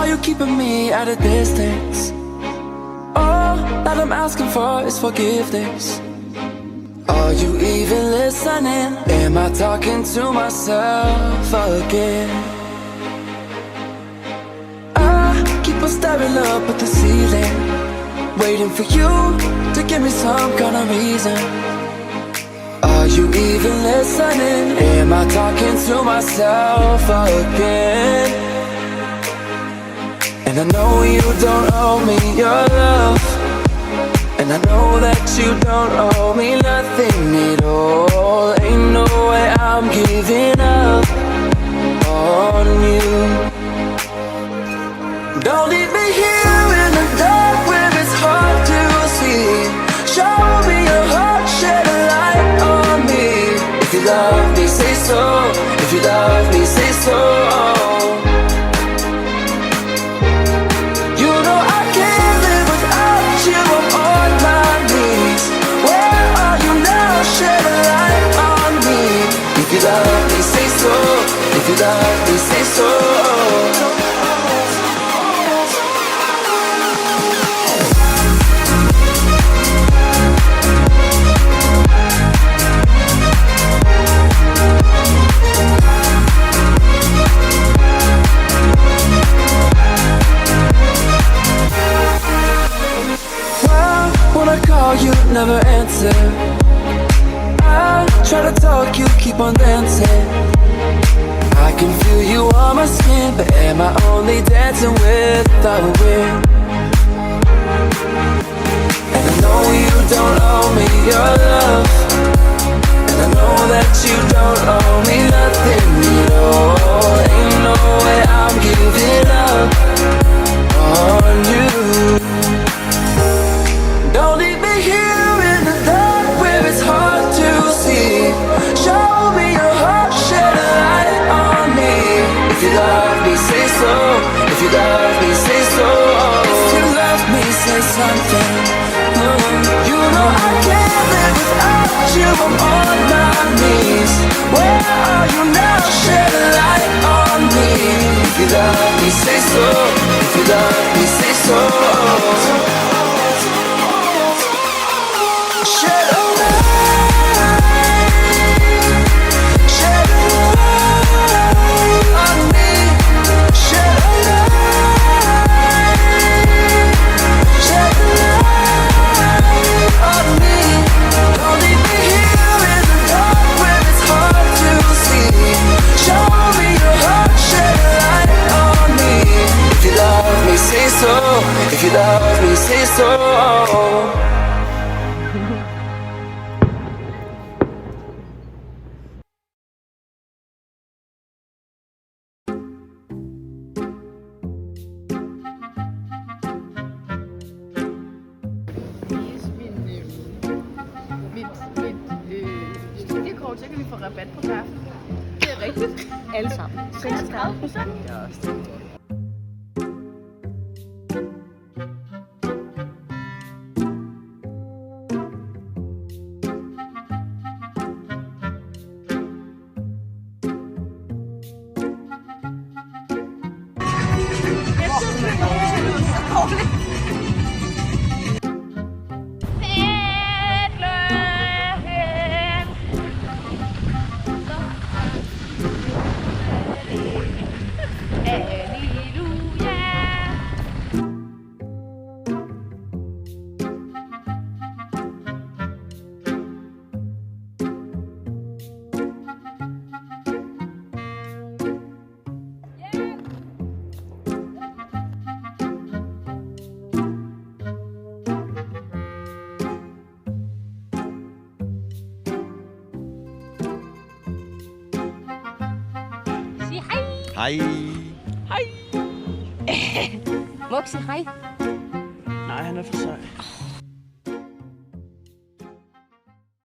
Are you keeping me at a distance? All that I'm asking for is forgiveness. Are you even listening? Am I talking to myself again? I keep on staring up at the ceiling, waiting for you to give me some kind of reason. Are you even listening? Am I talking to myself again? And I know you don't owe me your love, and I know that you don't owe me nothing at all. Ain't no way I'm giving up on you. Don't leave me here in the dark where it's hard to see. Show me your heart, shed a light on me. If you love me, say so. If you love me, say so. You know I can't live without you. I'm on my knees. Where are you now? Shed a light on me. If you love me, say so. If you love me, say so. You never answer. I try to talk, you keep on dancing. I can feel you on my skin, but am I only dancing with the wind? And I know you don't owe me your love, and I know that you don't owe me nothing at all. Ain't no way I'm giving up on you. Don't leave me here in the dark where it's hard to see. Show me your heart, shed a light on me. If you love me, say so. If you love me, say so. If you love me, say something. You know I can't live without you. I'm on my knees. Where are you now? Shed a light on me. If you love me, say so. If you love me, say so. Shed a light, shed a light on me. Shed a light, shed a light on me. Don't leave me here in the dark where it's hard to see. Show me your heart, shed a light on me. If you love me, say so. If you love me, say so. Gyldenkål, så kan vi få rabat på kaffe. Det er rigtigt. Alle sammen. 36%. Ja, også det. Hej. Hej. Må ikke sige hej? Nej, han er for sej.